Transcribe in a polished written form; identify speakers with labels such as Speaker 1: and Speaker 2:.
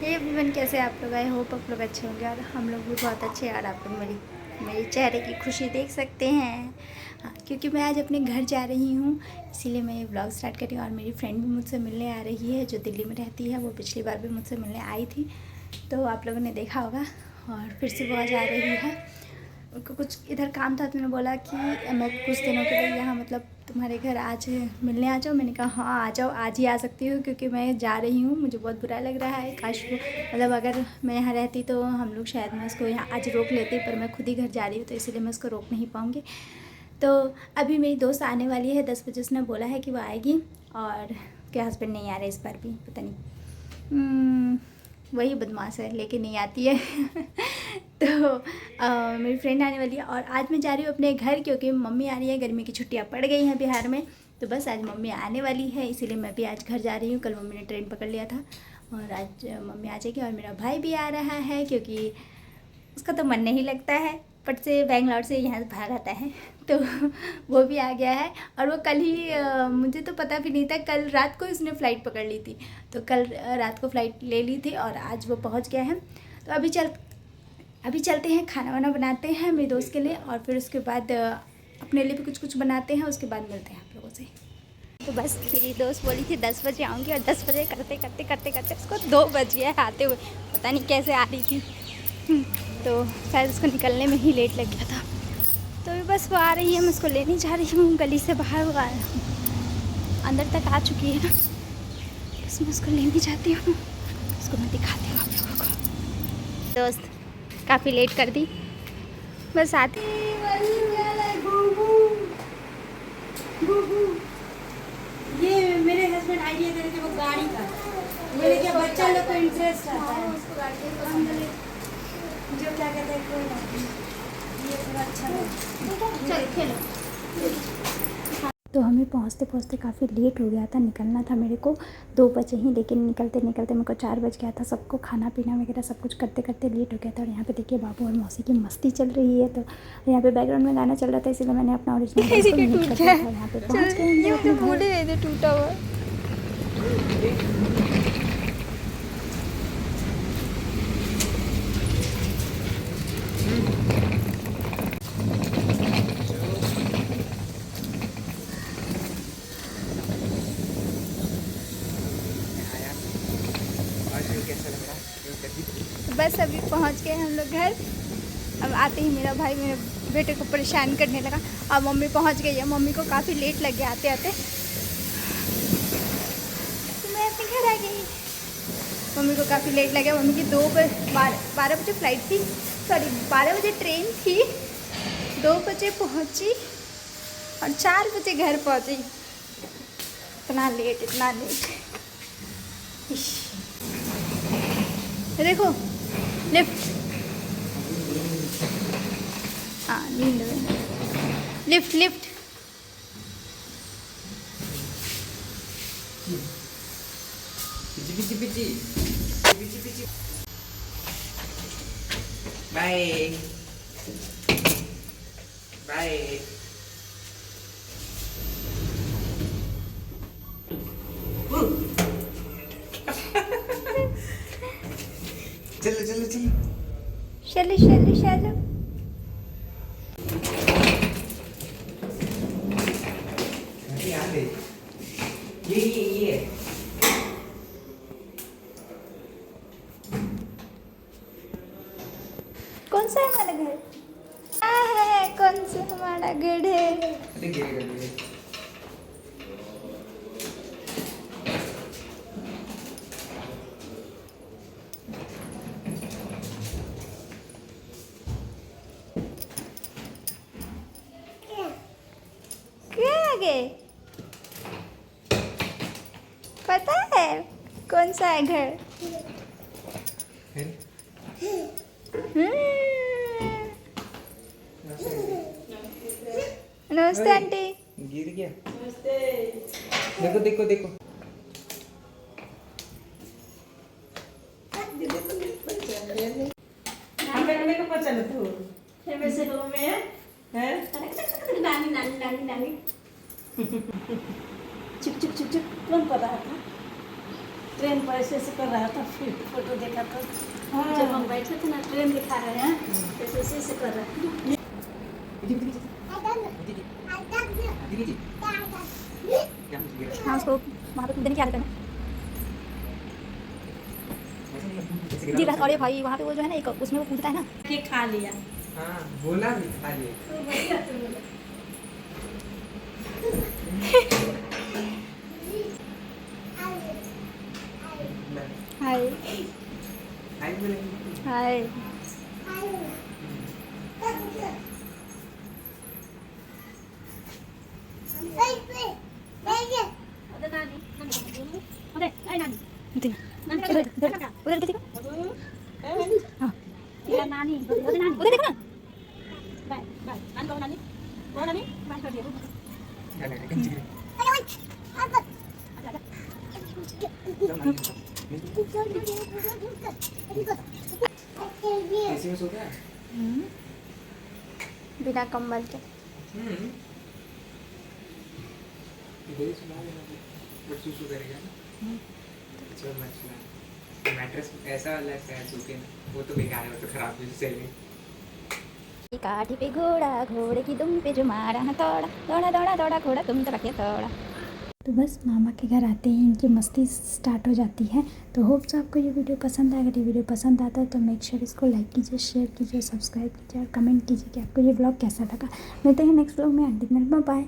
Speaker 1: Hey everyone, कैसे आप लोग? आई होप आप लोग अच्छे होंगे और हम लोग भी बहुत अच्छे हैं। और आप लोग मेरे चेहरे की खुशी देख सकते हैं। हाँ, क्योंकि मैं आज अपने घर जा रही हूँ, इसीलिए मैं ये ब्लॉग स्टार्ट कर रही हूँ। और मेरी फ्रेंड भी मुझसे मिलने आ रही है जो दिल्ली में रहती है। वो पिछली बार भी मुझसे मिलने आई थी, तो आप लोगों ने देखा होगा। और फिर से वो आज आ रही है। उनको कुछ इधर काम था, तो उन्होंने बोला कि मैं कुछ दिनों के लिए यहाँ मतलब तुम्हारे घर आज मिलने आ जाओ। मैंने कहा हाँ आ जाओ, आज ही आ सकती हूँ क्योंकि मैं जा रही हूँ। मुझे बहुत बुरा लग रहा है। काश वो मतलब अगर मैं यहाँ रहती तो हम लोग शायद मैं उसको यहाँ आज रोक लेती, पर मैं खुद ही घर जा रही हूँ तो इसीलिए मैं उसको रोक नहीं पाऊँगी। तो अभी मेरी दोस्त आने वाली है 10 बजे। उसने बोला है कि वो आएगी और उसके हस्बैंड नहीं आ रहे इस बार भी, पता नहीं। वही बदमाश है, लेके नहीं आती है। तो मेरी फ्रेंड आने वाली है और आज मैं जा रही हूँ अपने घर क्योंकि मम्मी आ रही है। गर्मी की छुट्टियाँ पड़ गई हैं बिहार में, तो बस आज मम्मी आने वाली है, इसीलिए मैं भी आज घर जा रही हूँ। कल मम्मी ने ट्रेन पकड़ लिया था और आज मम्मी आ जाएगी। और मेरा भाई भी आ रहा है क्योंकि उसका तो मन नहीं लगता है, पट से बेंगलोर से यहाँ भाग आता है, तो वो भी आ गया है। और वो कल ही मुझे तो पता भी नहीं था, कल रात को उसने फ़्लाइट पकड़ ली थी, तो कल रात को फ़्लाइट ले ली थी और आज वो पहुँच गया है। तो अभी चलते हैं, खाना वाना बनाते हैं मेरे दोस्त के लिए और फिर उसके बाद अपने लिए भी कुछ बनाते हैं। उसके बाद मिलते हैं आप लोगों से। तो बस मेरी दोस्त बोली थी 10 बजे आऊँगी और 10 बजे करते करते करते करते उसको 2 बज गया आते हुए। पता नहीं कैसे आ रही थी। तो शायद उसको निकलने में ही लेट लग गया था। तो अभी बस वो आ रही है, मैं उसको लेने जा रही हूँ। गली से बाहर वो अंदर तक आ चुकी है। बस मैं उसको लेने जाती हूँ, उसको मैं दिखाती हूँ आप लोगों को। दोस्त काफ़ी लेट कर दी, बस आती।
Speaker 2: ये मेरे हस्बैंड आइडिया दे रहे थे वो गाड़ी का। मेरे क्या बच्चा लोग को इंटरेस्ट आता है जो क्या कहते हैं, कोई बात नहीं, ये थोड़ा अच्छा है।
Speaker 1: चल खेलो। तो हमें पहुँचते पहुँचते काफ़ी लेट हो गया था। निकलना था मेरे को 2 बजे ही, लेकिन निकलते निकलते मेरे को 4 बज गया था। सबको खाना पीना वगैरह सब कुछ करते करते लेट हो गया था। और यहाँ पे देखिए बाबू और मौसी की मस्ती चल रही है। तो यहाँ पे बैकग्राउंड में गाना चल रहा था, इसलिए मैंने अपना ओरिजिनल म्यूट कर दिया था। यहाँ पे पहुँच गए टूटा हुआ। तो बस अभी पहुंच गए हम लोग घर। अब आते ही मेरा भाई मेरे बेटे को परेशान करने लगा। और मम्मी पहुंच गई है, मम्मी को काफ़ी लेट लग गया आते आते, तो मैं अपने घर आ गई। मम्मी को काफ़ी लेट लगा। मम्मी की 12 बजे फ़्लाइट थी, सॉरी 12 बजे ट्रेन थी। 2 बजे पहुंची और 4 बजे घर पहुंची। इतना लेट, इतना लेट। देखो लिफ्ट, हाँ नींद में लिफ्ट लिफ्ट।
Speaker 3: पिची पिची पिची पिची बाय बाय। चलो चलो चलो
Speaker 1: चलो चलो चलो।
Speaker 3: ये
Speaker 1: कौन सा है हमारा घर? है कौन सा हमारा घर है?
Speaker 3: अरे गिरेगा
Speaker 1: क्या आगे पता है कौन सा है घर? नमस्ते आंटी।
Speaker 3: गिर गया। देखो देखो देखो।
Speaker 2: चुप चुप चुप चुप कौन पढ़ रहा था? ट्रेन पर ऐसे ऐसे कर रहा था, फिर फोटो देखा तो जब हम बैठे थे ना, ट्रेन दिखा रहे हैं, ऐसे ऐसे ऐसे कर रहा है।
Speaker 1: हाँ उसको वहाँ पे कूदने की आदत है ना। जी बस। और ये भाई वहाँ पे वो जो है ना, एक उसमें वो कूदता है ना।
Speaker 2: के खा लिया।
Speaker 3: हाँ बोला भी खा लिए।
Speaker 2: तो बढ़िया तो बोला।
Speaker 1: हाय
Speaker 3: हाय बोलेंगे।
Speaker 1: हाय। उधर उधर देखो। हाँ
Speaker 2: नानी
Speaker 1: उधर देखो ना।
Speaker 2: बाय बाय नानी वो नानी बाय कर दिया।
Speaker 3: ऐसे में सो गया।
Speaker 1: बिना कंबल के।
Speaker 3: इधर ही सुला देना बट सुसु करेगा ना। चल मैं सुला। मैट्रेस ऐसा वाला है सूखे ना, वो तो बेकार है, वो तो खराब है सही नहीं।
Speaker 1: काठी पे घोड़ा, घोड़े की दुम पे जो मारा है तोड़ा, दौड़ा दौड़ा दौड़ा घोड़ा तुम तो रखे तोड़ा। तो बस मामा के घर आते ही इनकी मस्ती स्टार्ट हो जाती है। तो होप से आपको ये वीडियो पसंद आएगा। ये वीडियो पसंद आता है तो मेक श्योर इसको लाइक कीजिए, शेयर कीजिए, सब्सक्राइब कीजिए और कमेंट कीजिए कि आपको ये ब्लॉग कैसा लगा। मिलते हैं नेक्स्ट ब्लॉग में। बाय।